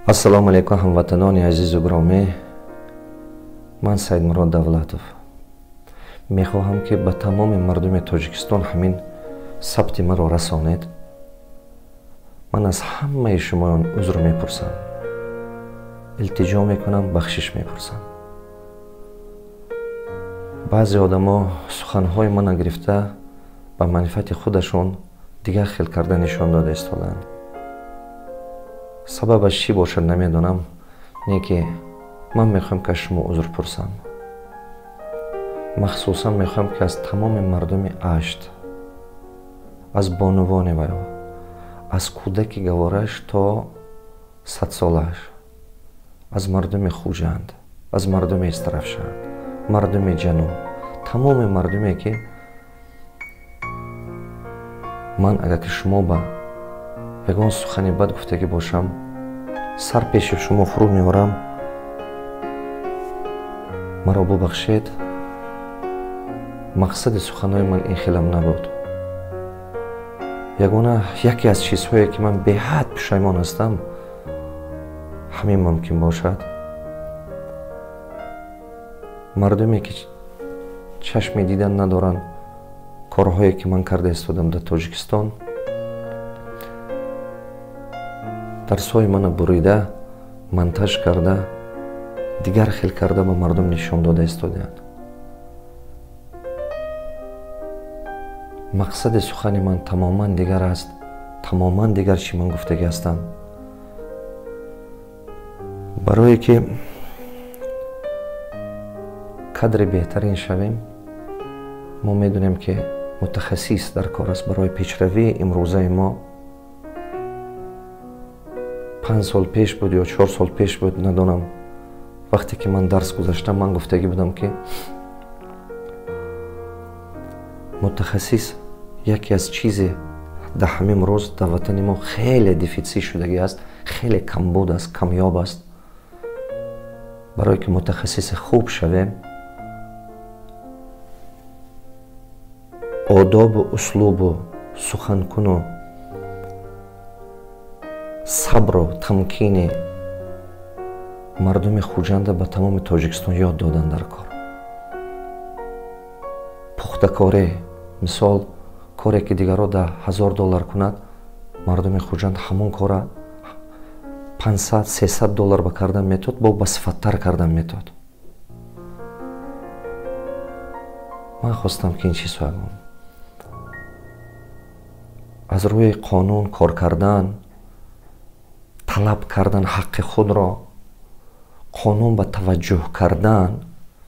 Ассалому алейкум ҳамватанони азизу гиромӣ. Ман Саидмурод Давлатов мехоҳам ки ба тамоми мардуми Тоҷикистон ҳамин сабти маро расонед. Ман аз ҳамаи шумоён узр мепурсам, илтиҷо мекунам, бахшиш мепурсам. баъзе одамо суханҳои мана гирифта ба манфиати худашон дигар хел карда нишон дода истоданд. Сабабаш чӣ бошад намедонам, не ки ман мехоҳам ки аз шумо узр пурсам. махсусан мехоҳам ки аз тамоми мардуми Ашт, аз бонувони ваё, аз кӯдаки гаворааш то садсолааш, аз мардуми Хуҷанд, аз мардуми Истарафшан, мардуми Ҷануб, тамоми мардуме ки ман агар ки шумо ба ягон сухани бад гуфтагӣ бошам, сар пеши шумо фурӯ меорам, маро бубахшед. мақсади суханҳои ман ин хелам набуд. ягона яке аз чизҳое ки ман беҳад пушаймон ҳастам, ҳамин мумкин бошад. мардуме ки чашми дидан надоранд корҳое ки ман карда истодам дар Тоҷикистон, дарсҳои мана бурида, монтаж карда, дигар хел карда ба мардум нишон дода истодаанд. мақсади сухани ман тамоман дигар аст, тамоман дигар чӣ ман гуфтагӣ ҳастам. барое ки кадри беҳтарин шавем, мо медонем ки мутахассис дар кор аст. барои пешравии имрӯзаи мо 5 сол пеш буд ё 4 сол пеш буд, надонам, вақте ки ман дарс гузаштам, ман гуфтагӣ будам ки мутахассис яке аз чизе дар ҳамин рӯз дар ватани мо хеле дефитсит шудагӣ аст, хеле камбуд аст, камёб аст. барое ки мутахассиси хуб шавем, одобу услубу суханкуну сабру тамкини мардуми Хуҷанда ба тамоми Тоҷикистон ёд додан дар кор. пухтакоре, мисол коре ки дигаро дар $1000 кунад, мардуми Хуҷанд ҳамон кора $500-300 ба кардан метод, бо ба сифаттар кардан метод. ман хостам ки ин чиз фаҳмам. аз рӯи қонун кор кардан, талаб кардан ҳаққи худро, қонун ба таваҷҷӯҳ кардан,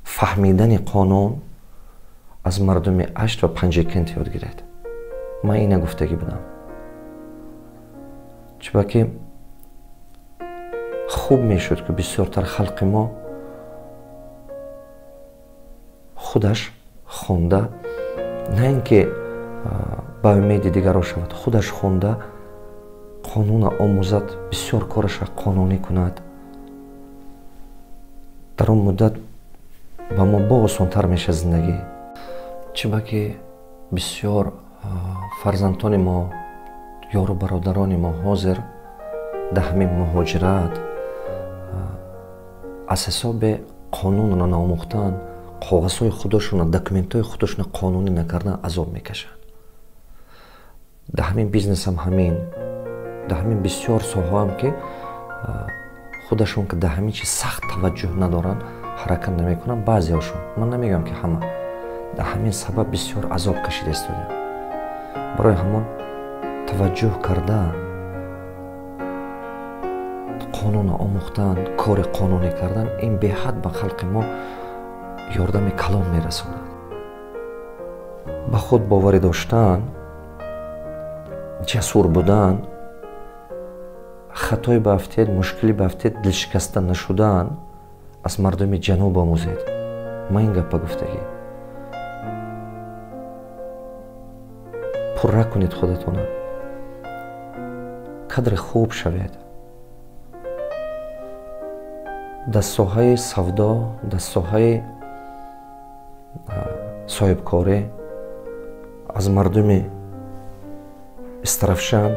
фаҳмидани қонун аз мардуми Ашт ва Панҷикент ёд гиред. ман ина гуфтагӣ будам. чуба ки хуб мешуд ки бисёртар халқи мо худаш хонда, на ин ки ба умеди дигаро шавад, худаш хонда қонуна омӯзад, бисёр кораша қонунӣ кунад. дар он муддат ба мо бо осонтар мешавад зиндагӣ. чуба ки бисёр фарзандони мо, ёру бародарони мо ҳозир дар ҳамин муҳоҷират аз ҳисоби қонунро наомӯхтан, коғазҳои худошона, документҳои худошона қонунӣ накардан азоб мекашанд. дар ҳамин бизнесам ҳамин, дар ҳамин бисёр соҳаам ки худашон ки дар ҳамин чиз сахт таваҷҷӯҳ надоранд, ҳаракат намекунанд. баъзеҳошон, ман намегӯям ки ҳама, дар ҳамин сабаб бисёр азоб кашида истоданд. барои ҳамон таваҷҷӯҳ карда, қонунро омӯхтан, кори қонунӣ кардан, ин беҳад ба халқи мо ёрдами калон мерасонад. ба худ боварӣ доштан, ҷасур будан, хатои баафтед, мушкилӣ баафтед, дилшикаста нашудан аз мардуми ҷануб омӯзед. ман ин гапа гуфтагӣ. пурра кунед худатона, кадри хуб шавед. дар соҳаи савдо, дар соҳаи соҳибкорӣ аз мардуми Истарафшан,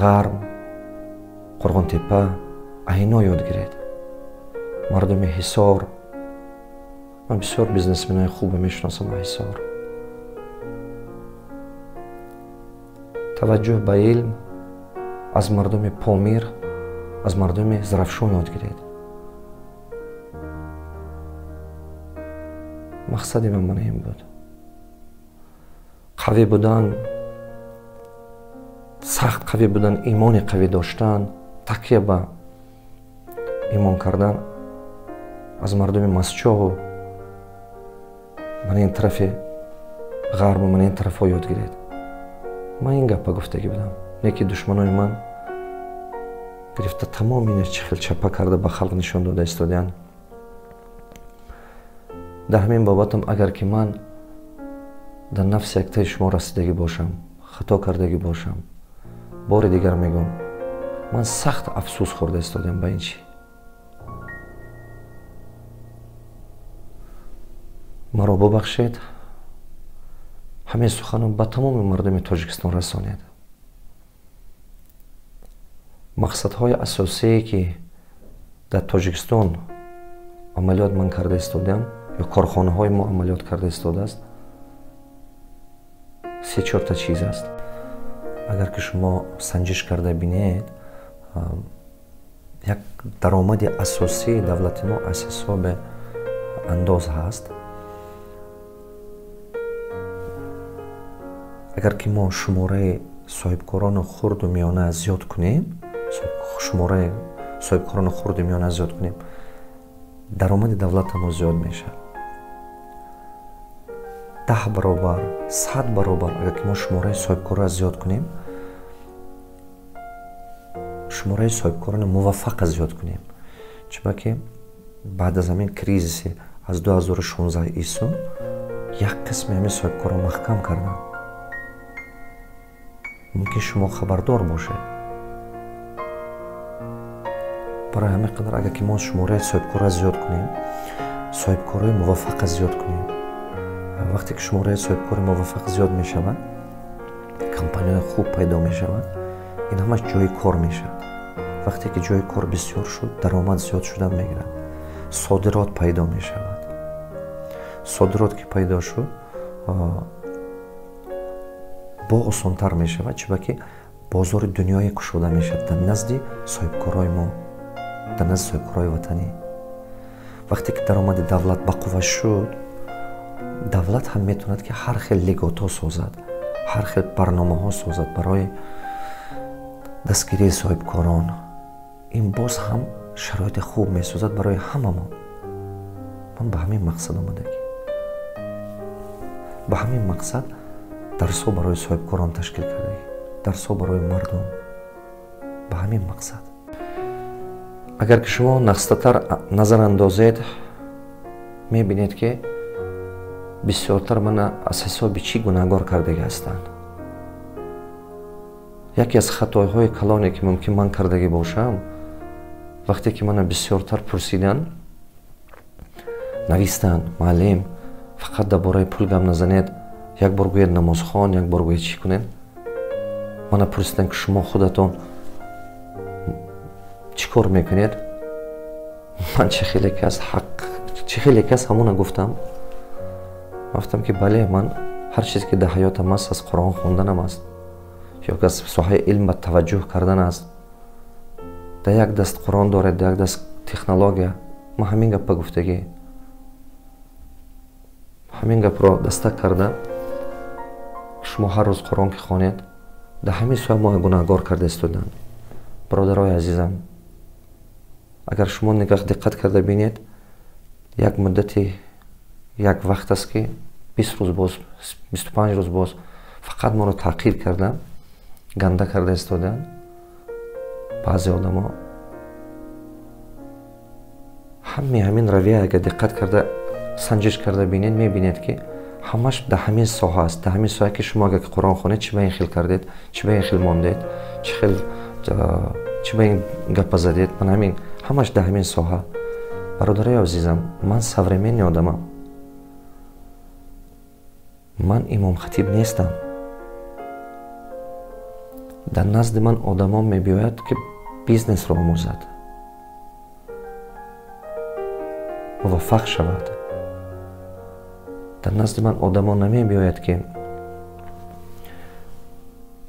Ғарм, Қурғонтепа, айно ёд гиред. Мардуми Ҳисор, ман бисёр бизнесменои хубе мешиносам ба Ҳисор. таваҷҷӯҳ ба илм аз мардуми Помир, аз мардуми Зарафшон ёд гиред. мақсади ман ин буд. қавӣ будан, сахт қавӣ будан, имони қавӣ доштан, такя ба имон кардан аз мардуми Масчову ман ин тарафи ғарбу ман ин тарафҳо ёд гиред. ман ин гапа гуфтагӣ будам. неки душманои ман гирифта тамоми ин чихел чапа карда ба халқ нишон дода истодиянд. дар ҳамин бобатам агар ки ман дар нафси яктаи шумо расидагӣ бошам, хато кардагӣ бошам, бори дигар мегӯм, ман сахт афсӯс хӯрда истодам ба ин чи. маро бубахшед, ҳамин суханон ба тамоми мардуми Тоҷикистон расонед. мақсадҳои асосие ки дар Тоҷикистон амалиёт ман карда истодам ё корхонаҳои мо амалиёт карда истодааст, 3-4 чиз аст. агар ки шумо санҷиш карда бинед, як даромади асосии давлати мо аз ҳисоби андоз ҳаст. агар ки мо шумораи соҳибкорони хурду миёна зиёд кунем, шумораи соҳибкорони хурду миёна зиёд кунем, даромади давлати мо зиёд мешавад. 10 баробар, 100 баробар агар ки мо шумораи соҳибкорро зиёд кунем, шумораи соҳибкорони муваффақро зиёд кунем. чунки ки баъд аз ҳамин кризиси аз 2016 ису як қисми ҳамин соҳибкорро маҳкам карданд. мумкин шумо хабардор бошед. барои ҳамин қадар агар ки мо шумораи соҳибкорро зиёд кунем, соҳибкории муваффақро зиёд кунем, вақте ки шумораи соҳибкори муваффақ зиёд мешавад, компанияи хуб пайдо мешавад, ин ҳамаш ҷои кор мешавад. вақте ки ҷои кор бисёр шуд, даромад зиёд шуда мегирад. содирот пайдо мешавад. содирот ки пайдо шуд, бо осонтар мешавад, чунки ки бозори дунёе кушода мешавад дар назди соҳибкорои мо, дар назди соҳибкорои ватанӣ. вақте ки даромади давлат ба қувва шуд, давлат ҳам метавонад ки ҳар хел лиготҳо созад, ҳар хел барномаҳо созад барои дастгирии соҳибкорон. ин боз ҳам шароити хуб месозад барои ҳама мо. ман ба ҳамин мақсад омадагӣ. ба ҳамин мақсад дарсҳо барои соҳибкорон ташкил кардагӣ, дарсҳо барои мардум. ба ҳамин мақсад. агар ки шумо нахстатар назар андозед, мебинед ки бисёртар мана аз ҳисоби чӣ гунаҳгор кардагӣ ҳастанд. яке аз хатоиҳои калоне ки мумкин ман кардагӣ бошам, вақте ки мана бисёртар пурсиданд, навистанд, муаллим, фақат дар бораи пул гап назанед, як бор гӯед намозхон, як бор гӯед чӣ кунед. мана пурсиданд ки шумо худатон чӣ кор мекунед. ман чӣ хеле ки аз ҳақ, чӣ хеле ки аз ҳамона гуфтам. гуфтам ки бале, ман ҳар чизе ки дар ҳаётам аст аз Қуръон хонданам аст, ё аз соҳаи илм ба таваҷҷӯҳ кардан аст. дар як даст Қуръон доред, дар як даст технология. ман ҳамин гапа гуфтагӣ, ҳамин гапро даста карда, шумо ҳар рӯз Қуръон ки хонед, дар ҳамин соҳа мо гунаҳгор карда истоданд. бародарои азизам, агар шумо нигаҳ диққат карда бинед, як муддати як вақт аст ки 20 рӯз боз, 25 рӯз боз фақат моро таъқир карда, ганда карда истоданд. баъзе одамо ҳамин равия агар диққат карда санҷиш карда бинед, мебинед ки ҳамаш дар ҳамин соҳа аст. дар ҳамин соҳа ки шумо агар Қуръон хонед, чӣ ба ин хел кардед, чӣ ба ин хел мондед, чӣ ба ин гапа задед. ман ҳамин ҳамаш дар ҳамин соҳа. бародарои азизам, ман современни одамам. ман имом хатиб нестам. дар назди ман одамон мебиёяд ки бизнесро омӯзад, муваффақ шавад. дар назди ман одамон намебиёяд ки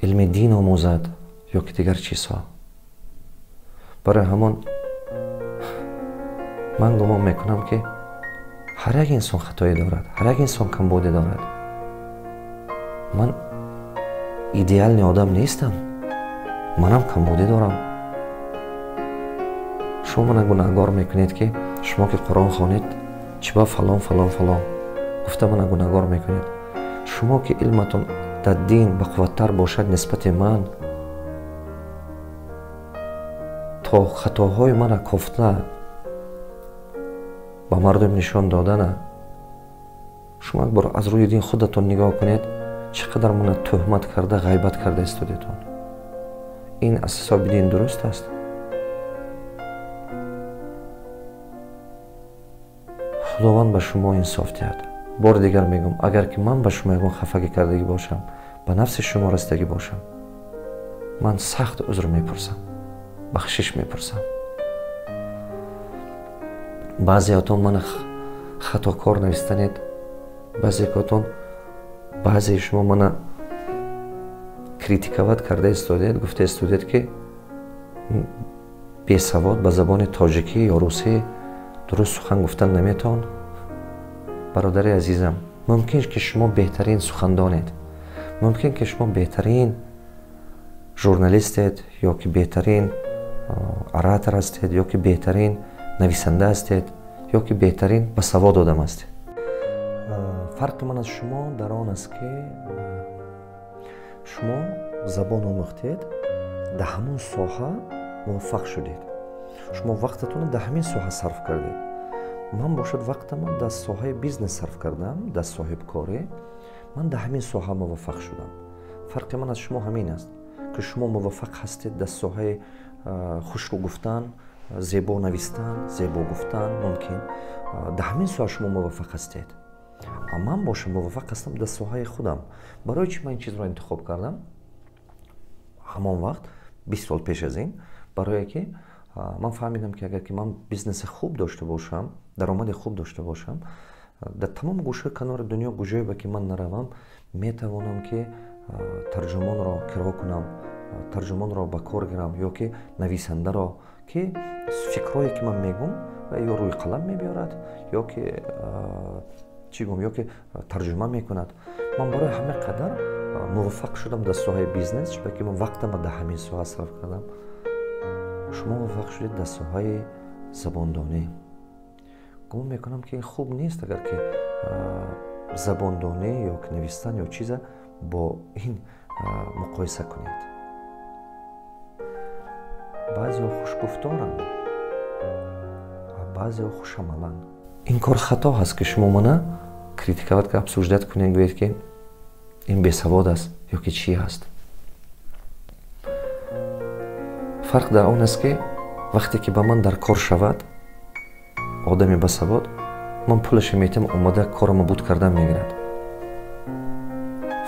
илми дин омӯзад ё ки дигар чизҳо. барои ҳамон ман гумон мекунам ки ҳар як инсон хатое дорад, ҳар як инсон камбуде дорад. ман идеални одам нестам, манам камбуде дорам. шумо мана гунаҳгор мекунед ки шумо ки қуръон хонед чиба фалон фалон фалон гуфта мана гунаҳгор мекунед. шумо ки илматон дар дин бақувваттар бошад нисбати ман, то хатоҳои мана кофта ба мардум нишон додана, шумо як бор аз рӯи дин худатон нигоҳ кунед, чӣ қадар мана тӯҳмат карда, ғайбат карда истодедон. ин аз ҳисоби дин дуруст аст? худованд ба шумо инсоф диҳад. бори дигар мегӯм, агар ки ман ба шумо ягон хафагӣ кардагӣ бошам, ба нафси шумо расидагӣ бошам, ман сахт узр мепурсам, бахшиш мепурсам. баъзеатон мана хатокор навистанед, баъзеатон баъзеи шумо мана критикават карда истодед, гуфта истодед ки бесавод ба забони тоҷикӣ ё русӣ дуруст сухан гуфтан наметавон. бародари азизам, мумкин ки шумо беҳтарин сухандонед, мумкин ки шумо беҳтарин журналистед ё ки беҳтарин оратор ҳастед ё ки беҳтарин нависанда ҳастед ё ки беҳтарин басавод одам ҳастед. фарқи ман аз шумо дар он аст ки шумо забон омӯхтед, дар ҳамон соҳа муваффақ шудед. шумо вақтатонро дар ҳамин соҳа сарф кардед. ман бошад вақтамро дар соҳаи бизнес сарф кардам, дар соҳибкорӣ. ман дар ҳамин соҳа муваффақ шудам. фарқи ман аз шумо ҳамин аст ки шумо муваффақ ҳастед дар соҳаи хушрӯ гуфтан, зебо навистан, зебо гуфтан. мумкин дар ҳамин соҳа шумо муваффақ ҳастед. ман бошам муваффақ ҳастам дар соҳаи худам. барои чӣ ман ин чизро интихоб кардам? ҳамон вақт 20 сол пеш аз ин, барое ки ман фаҳмидам ки агар ки ман бизнеси хуб дошта бошам, даромади хуб дошта бошам, дар тамоми гӯшаи канори дунё куҷое ба ки ман наравам, метавонам ки тарҷумонро киро кунам, тарҷумонро ба кор гирам ё ки нависандаро, ки фикрое ки ман мегӯм ё рӯи қалам мебиёрад ё ки чӣ гӯм ё ки тарҷума мекунад. ман барои ҳама қадар муваффақ шудам дар соҳаи бизнес, чунки ки ман вақтамро дар ҳамин соҳа сарф кардам. шумо муваффақ шудед дар соҳаи забондонӣ. гумон мекунам ки ин хуб нест агар ки забондонӣ ё ки навистан ё чиза бо ин муқоиса кунед. баъзеҳо хушгуфторанд, баъзеҳо хушамаланд. ин кор хато ҳаст ки шумо мана критикават ки обсуждат кунед, гӯед ки ин бесавод аст ё ки чӣ аст. фарқ дар он аст ки вақте ки ба ман дар кор шавад одами басавод, ман пулаша метам омада корамо буд кардан мегирад.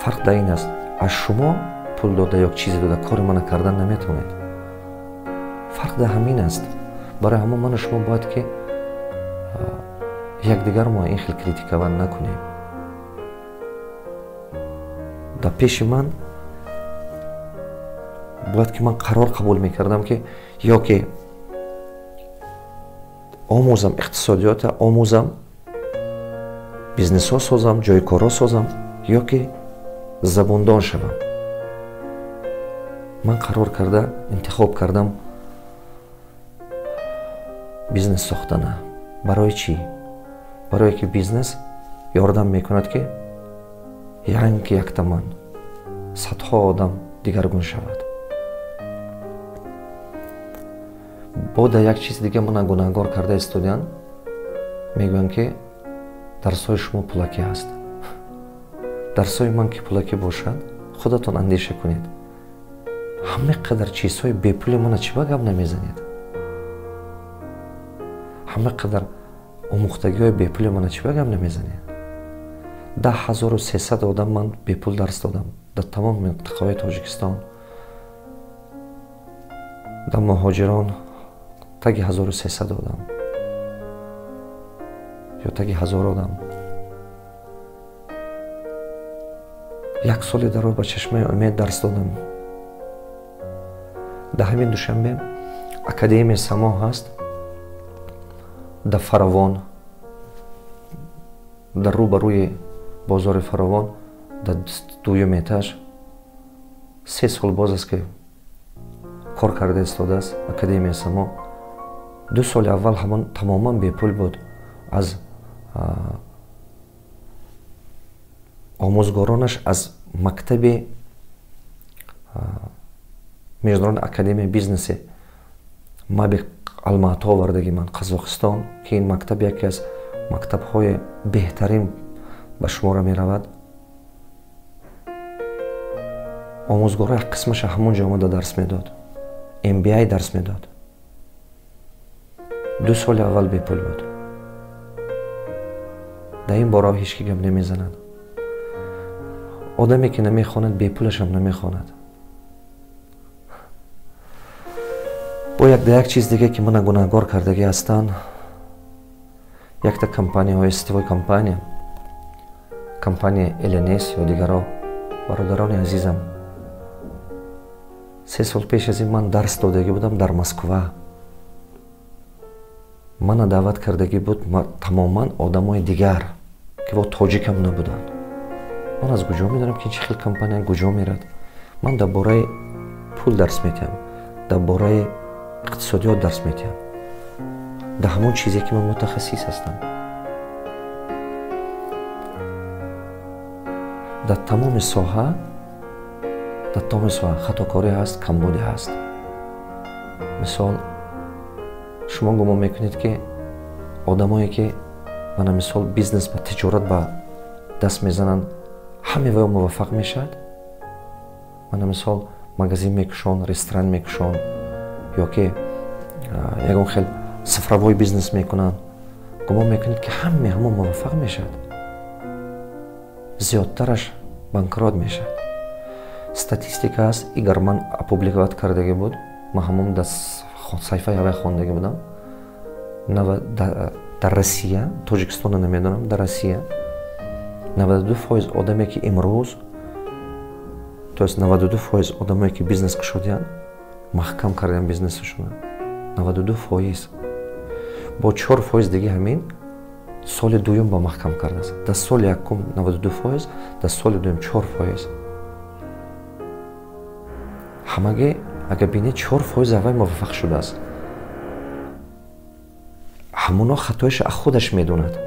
фарқ дар ин аст. аз шумо пул дода ё чизе дода кори мана кардан наметавонед. фарқ дар ҳамин аст. барои ҳамон ману шумо бояд ки якдигармо ин хел критикаван накунем. дар пеши ман бояд ки ман қарор қабул мекардам ки ё ки омӯзам иқтисодиёта, омӯзам бизнесҳо созам, ҷои корро созам ё ки забондон шавам. ман қарор карда интихоб кардам бизнес сохтана. барои чӣ? барое ки бизнес ёрдам мекунад ки янг яктаман садҳо одам дигаргун шавад. бода як чиз дига мана гунаҳгор карда истодиян, мегӯям ки дарсои шумо пулакӣ ҳаст. дарсои ман ки пулакӣ бошад, худатон андеша кунед. ҳама қадар чизҳои бепули мана чиба гап намезанед? ҳама қадар омӯхтагиҳои бепули мана чиба гап намезанед? 10300 одам ман бепул дарс додам дар тамоми минтақаҳои Тоҷикистон. дар муҳоҷирон таги 1300 одам. ё таги 1000 одам. як соли дароз ба чашмаи умед дарс додам. дар ҳамин душанбе академияи само ҳаст дар Фаровон, дар рӯбарӯи бозори Фаровон, дар дуюм этаж. 3 сол боз аст ки кор карда истодааст академияи само. 2 соли аввал ҳамон тамоман бепул буд. аз омӯзгоронаш аз мактаби международной академияи бизнеси маби алмато овардаги ман Қазоқистон, ки ин мактаб яке аз мактабҳои беҳтарин ба шумора меравад. омӯзгору як қисмаша ҳамон ҷо омада дарс медод. MBA дарс медод. 2 соли аввал бепул буд. дар ин бора ҳеҷ ки гап намезанад. одаме ки намехонад бепулашам намехонад. бо як чиз диге ки мана гунаҳгор кардаги ҳастанд, якта компанияҳои сетевой компания LNS ё дигаро, бародарони азизам, 3 сол пеш аз ин ман дарс додаги будам дар Москва. мана даъват кардаги буд тамоман одамои дигар ки во тоҷикам набуданд. ман аз куҷо медонам ки чӣ хел компания куҷо мерад? ман дар бораи пул дарс медиҳам, дар бораи иқтисодиёт дарс медиҳам, дар ҳамон чизе ки ман мутахассис ҳастам. дар тамоми соҳа хатокорӣ ҳаст, камбудӣ ҳаст. мисол шумо гумон мекунед ки одамое ки мана мисол бизнес ба тиҷорат ба даст мезананд, ҳамаи муваффақ мешавад. мана мисол магазин мекушон, ресторан мекушон, ё ки ягон хел цифровой бизнес мекунанд. гумон мекунед ки ҳамон муваффақ мешавад. зиёдтараш банкрот мешавад. статистика ҳаст, игар ман опубликоват кардаги буд, ман ҳамон дар сайфаи авай хондаги будам. дар Россия, Тоҷикистонро намедонам, дар Россия 92% одаме ки имрӯз, то есть 92% одамое ки бизнес кушодиянд, маҳкам кардаям бизнесашона. 92%. бо 4% диги ҳамин соли дуюм ба маҳкам кардааст. дар соли якум 92%, дар соли дуюм 4%. ҳамаги агар бинед 4% аввал муваффақ шудааст. ҳамоно хатояш аз худаш медонад.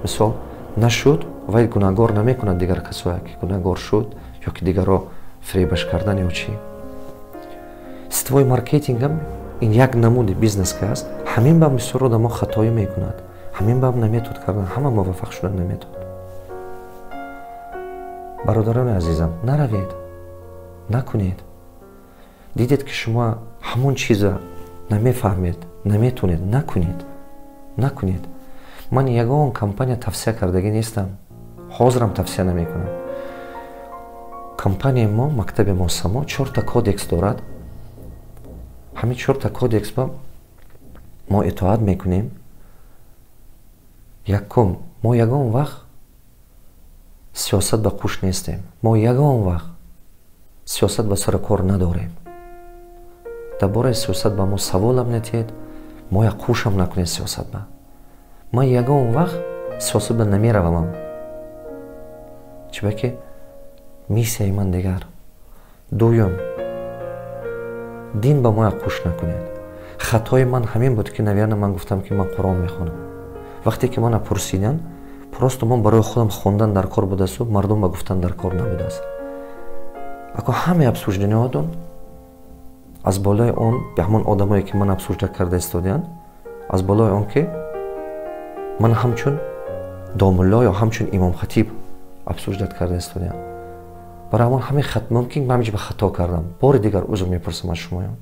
мисол нашуд, вай гунаҳгор намекунад дигар касое ки гунаҳгор шуд ё ки дигаро фребаш кардан ё чӣ. сетевой маркетингам ин як намуди бизнес ки аст. ҳамин ба бисёр одамо хатоӣ мекунад. ҳамин ба наметод кардан, ҳама муваффақ шудан наметод. бародарони азизам, наравед, накунед. дидед ки шумо ҳамон чиза намефаҳмед, наметонед, накунед. ман ягон компания тавсия кардаги нестам. ҳозирам тавсия намекунам. компанияи мо, мактаби мо само 4 кодекс дорад. ҳамин 4 кодексба мо итоат мекунем. якум, мо ягон вақт сиёсат ба қуш нестем. мо ягон вақт сиёсат ба сари кор надорем. дар бораи сиёсат ба мо саволам натиҳед, мо як қушам накунед сиёсатба. ман ягон вақт сиёсатба намеравам. чунки миссияи ман дигар. дуюм, дин ба мо як қуш накунед. хатои ман ҳамин буд ки наверное ман гуфтам ки ман Қуръон мехонам. вақте ки мана пурсиданд, просто ман барои худам хондан дар кор будасту, мардум ба гуфтан дар кор набудааст. ако ҳамаи обсуждениётон аз болои он ҳамон одамое ки ман обсужда карда истодиянд, аз болои он ки ман ҳамчун домулло ё ҳамчун имом хатиб обсуждат карда истодиянд. барои ҳамон ҳамин мумкин ман ҳамиҷ ба хато кардам. бори дигар узр мепурсам аз шумоён.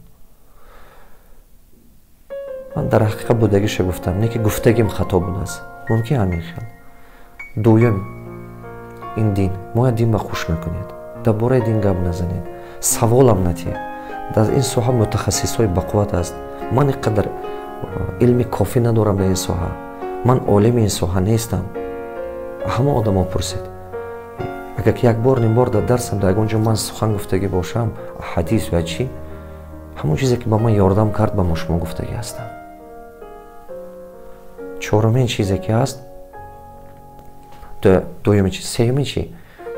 ман дар ҳақиқат будагиша гуфтам, не ки гуфтагим хато будааст. мумкин ҳамин хел. дуюм, ин дин, моя дин ба хуш накунед. дар бораи дин гап назанед. саволам натиҳед. дар ин соҳа мутахассисҳои бақувват аст. ман инқадар илми кофӣ надорам дар ин соҳа. من عالم این سوحه نیستم. همه آدم ها پرسید اگر که یک بار نیم بار در درسم در اونجا من سخن گفتگی باشم حدیث و چی همون چیزی که با من یاردم کرد با ما شما گفتگی هستم. چهارمین چیزی که هست دویمین چیز سیومین چی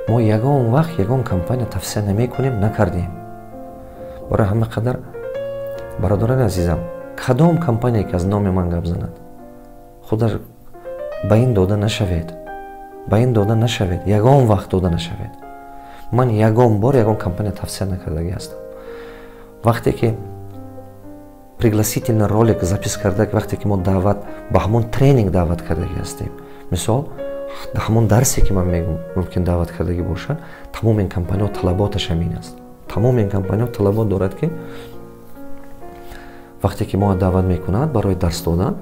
ما یگان وقت یگان کمپانی توصیه نمی کنیم نکردیم. برای همه قدر برادران عزیزم کدام کمپانی که از نام من گپ زند خدا به این داده نشوید، به این داده نشوید، یگان وقت داده نشوید. من یگان بار یگان کمپانی توصیه نکردگی هستم. وقتی که пригласительный ролик запис кардак вақте ки мо даъват ба ҳамон тренинг даъват кардагӣ ҳастем. мисол ҳамон дарсе ки ман мегӯм мумкин даъват кардагӣ бошад тамоми компаниҳо талаботаш ҳамин аст. тамоми компаниҳо талабот дорад ки вақте ки мо даъват мекунад барои дарс додан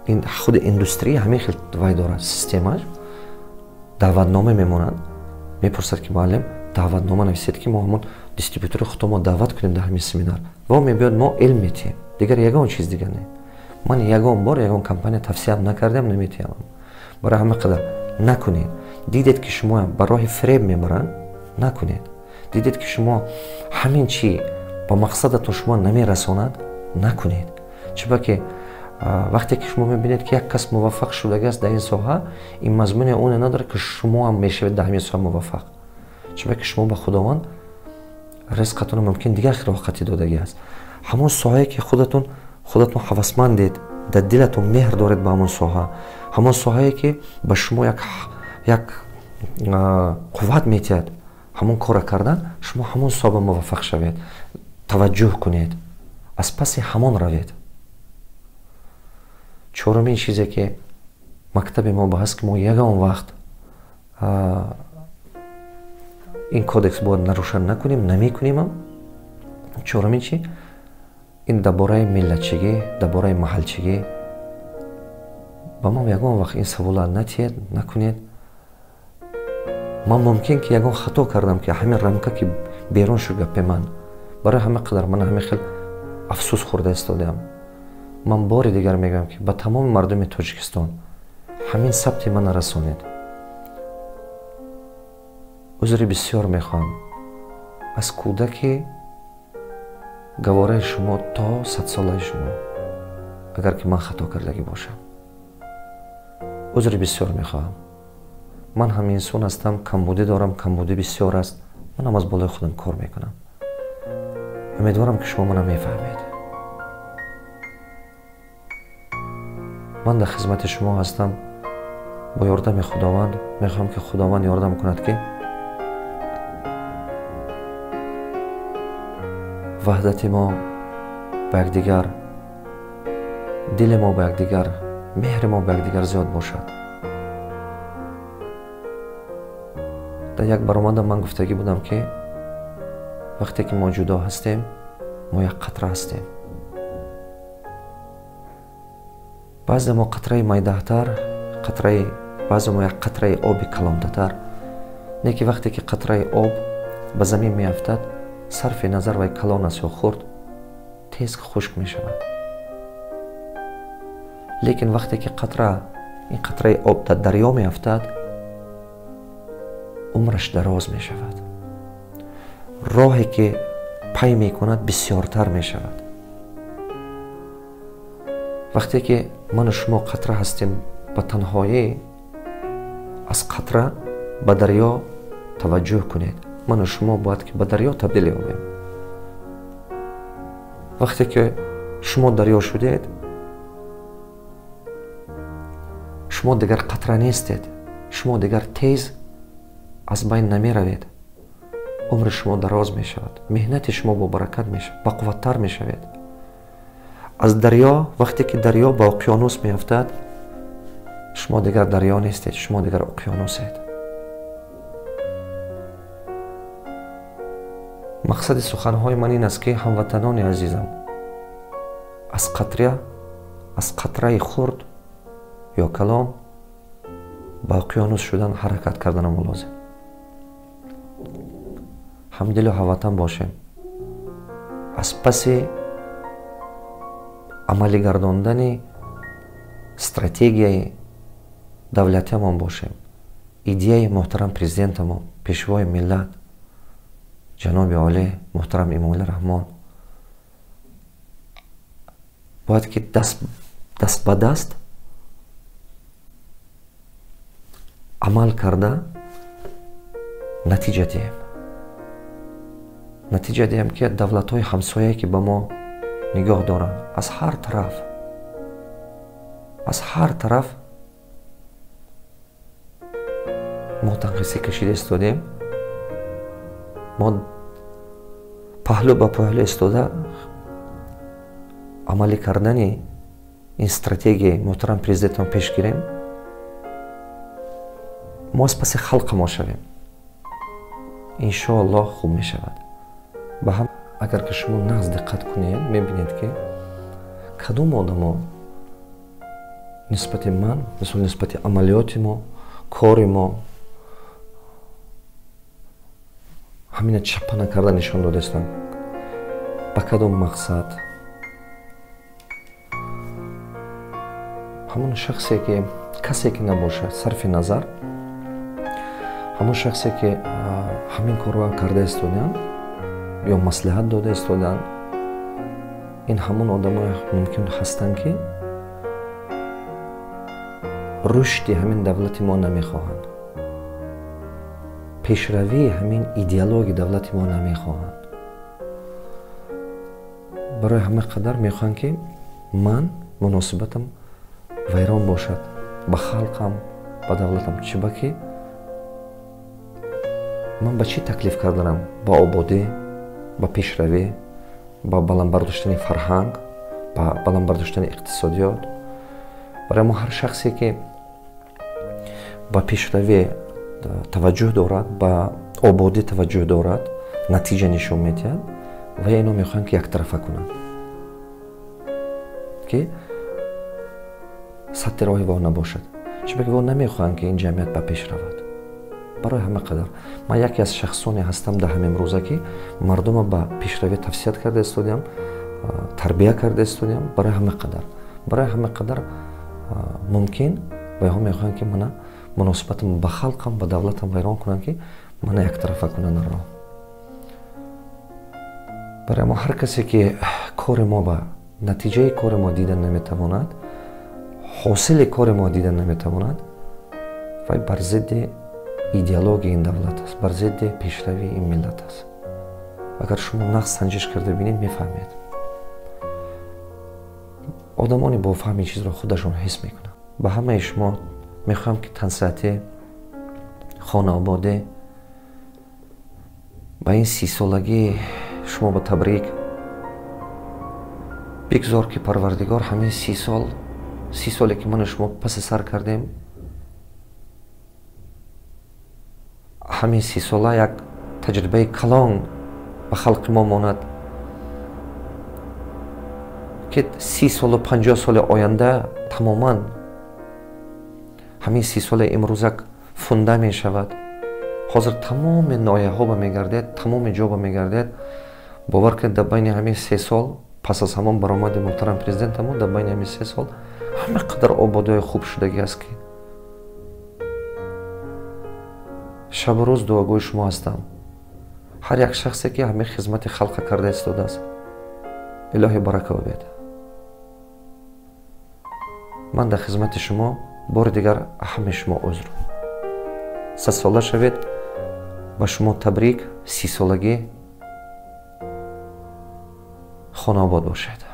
ин худи индустрия ҳамин хел вай дорад системаш даъватнома мемонад мепурсад ки муаллим даъватнома нависед ки мо ҳамон дистрибутори худмо даъват кунем дар ҳамин семинар ва мебиёд мо илм метиҳем дигар ягон чиз дигар не. ман ягон бор ягон компания тавсиям накардам наметиҳам. барои ҳама қадар накунед. дидед ки шумо ба роҳи фреб мебаранд накунед. дидед ки шумо ҳамин чи ба мақсадатон шумо намерасонад накунед. чиба ки вақте ки шумо мебинед ки як кас муваффақ шудагааст дар ин соҳа ин мазмуни оне надорад ки шумо ҳам мешавед дар ҳамин соҳа муваффақ. чиба ки шумо ба худованд ризқатон мумкин дигар хироқати додагӣ аст. ҳамон соҳае ки худатон ҳавасмандед дар дилатон меҳр доред ба ҳамон соҳа ҳамон соҳае ки ба шумо як қувват метиҳад ҳамон кора кардан шумо ҳамон соҳа муваффақ шавед. таваҷҷӯҳ кунед, аз паси ҳамон равед. чорумин чизе ки мактаби мо баҳаст ки мо ягон вақт ин кодекс бояд нарушан накунем намекунемам. чорумин чи ин дар бораи миллатчигӣ дар бораи маҳалчигӣ ба ман ягон вақт ин савола натиҳед накунед. ман мумкин ки ягон хато кардам ки ҳамин рамка ки берун шуд гапи ман барои ҳама қадар ман ҳамин хел афсӯс хӯрда истодам. ман бори дигар мегӯям ки ба тамоми мардуми Тоҷикистон ҳамин сабти мана расонед. узри бисёр мехоҳам аз кӯдаки гавораи шумо то 100 солаи шумо агар ки ман хато кардагӣ бошам. узри бисёр мехоҳам. ман ҳам инсон ҳастам, камбудӣ дорам, камбудӣ бисёр аст. манам аз болои худам кор мекунам. умедворам ки шумо манам мефаҳмед. ман дар хизмати шумо ҳастам. бо ёрдами худованд мехоҳам ки худованд ёрдам кунад ки ваҳдати мо ба якдигар, дили мо ба якдигар, меҳри мо ба якдигар зиёд бошад. дар як баромада ман гуфтагӣ будам ки вақте ки мо ҷудо ҳастем мо як қатра ҳастем. баъзе мо қатраи майдаҳтар, баъзе мо як қатраи оби калонтатар. не ки вақте ки қатраи об ба замин меафтад сарфи назар вай калон аст ё хурд тез хушк мешавад. лекин вақте ки ин қатраи об дар дарё меафтад умраш дароз мешавад. роҳе ки пай мекунад бисёртар мешавад. вақте ки ману шумо қатра ҳастем ба танҳоӣ аз қатра ба дарё таваҷҷӯҳ кунед. ману шумо бояд ки ба дарё табдил ёбем. вақте ки шумо дарё шудед шумо дигар қатра нестед. шумо дигар тез аз байн намеравед. умри шумо дароз мешавад. меҳнати шумо бобаракат мешавад, бақувваттар мешавед. аз дарё вақте ки дарё ба уқёнус меафтад шумо дигар дарё нестед, шумо дигар уқёнусед. мақсади суханҳои ман ин аст ки ҳамватанони азизам аз қатраи хурд ё калон ба уқёнус шудан ҳаракат карданам лозим. ҳамдилу ҳамватан бошем. аз паси амалӣ гардондани стратегияи давлатиамон бошем, идеяи муҳтарам президентамон, пешвои миллат ҷаноби олӣ муҳтарам Эмомалӣ Раҳмон бояд ки даст ба даст амал карда натиҷа диҳем. Натиҷа диҳем ки давлатҳои ҳамсояе ки ба мо нигоҳ доранд аз ҳар тараф мо танқисӣ кашида истодем. мо паҳлӯ ба паҳлӯ истода амалӣ кардани ин стратегияи муҳтарам президентам пеш гирем. мо аз паси халқа мо шавем. иншоаллоҳ хуб мешавад. ба ҳам агар ки шумо нағз диққат кунед мебинед ки кадом одамо нисбати ман, мисол нисбати амалиёти мо, кори мо ҳамина чаппана карда нишон додастанд. Ба кадом мақсад? ҳамон шахсе ки касе ки набошад сарфи назар, ҳамон шахсе ки ҳамин корро карда истоданд ё маслиҳат дода истоданд, ин ҳамон одамое мумкин ҳастанд ки рушди ҳамин давлати мо намехоҳанд, пешравии ҳамин идеологияи давлати мо намехоҳанд. барои ҳама қадар мехоҳанд ки ман муносибатам вайрон бошад ба халқам, ба давлатам. чиба ки ман ба чӣ таклиф карданам? Ба ободӣ, ба пешравӣ, ба баландбардоштани фарҳанг, ба баландбардоштани иқтисодиёт. барои мо ҳар шахсе ки ба пешравӣ таваҷҷӯҳ дорад, ба ободӣ таваҷҷӯҳ дорад, натиҷа нишон медиҳад, ва ино мехоҳанд ки яктарафа кунанд, ки сатти роҳи во набошад. чиба ки во намехоҳанд ки ин ҷамъият ба пеш равад. барои ҳама қадар ман яке аз шахсоне ҳастам дар ҳамин рӯза ки мардума ба пешравӣ тавсият карда истодем, тарбия карда истодем. барои ҳама қадар мумкин вайҳо мехоҳанд ки мана муносибатам ба халқам, ба давлатам вайрон кунанд, ки мана яктарафа кунанд дар роҳ. барои мо ҳар касе ки кори мо ба натиҷаи кори мо дида наметавонад, ҳосили кори мо дида наметавонад, вай бар зидди идеологияи ин давлат аст, бар зидди пешравии ин миллат аст. агар шумо нағз санҷиш карда бинед мефаҳмед. одамони бофаҳми чизро худашон ҳис мекунанд. ба ҳамаи шумо мехоҳам ки тансиҳатӣ, хонаободӣ, ба ин 30 солагӣ шумо ба табрик бигзор ки Парвардигор ҳамин 30 соле ки ману шумо паси сар кардем, ҳамин 30 сола як таҷрибаи калон ба халқи мо монад, ки 30 солу 50 соли оянда тамоман ҳамин 30 соли имрӯзак фунда мешавад. ҳозир тамоми ноҳияҳо ба мегардед, тамоми ҷо ба мегардед. бовар кунед дар байни ҳамин 3 сол пас аз ҳамон баромади муҳтарам президентамон, дар байни ҳамин 3 сол ҳама қадар ободиҳои хуб шудагӣ аст ки шабу рӯз дуогӯи шумо ҳастам. ҳар як шахсе ки ҳамин хизмати халқа карда истодааст. илоҳи барака обед. ман дар хизмати шумо бори дигар ҳамаи шумо узр. 100 сола шавед. ба шумо табрик. 30 солагӣ хонаобод бошед.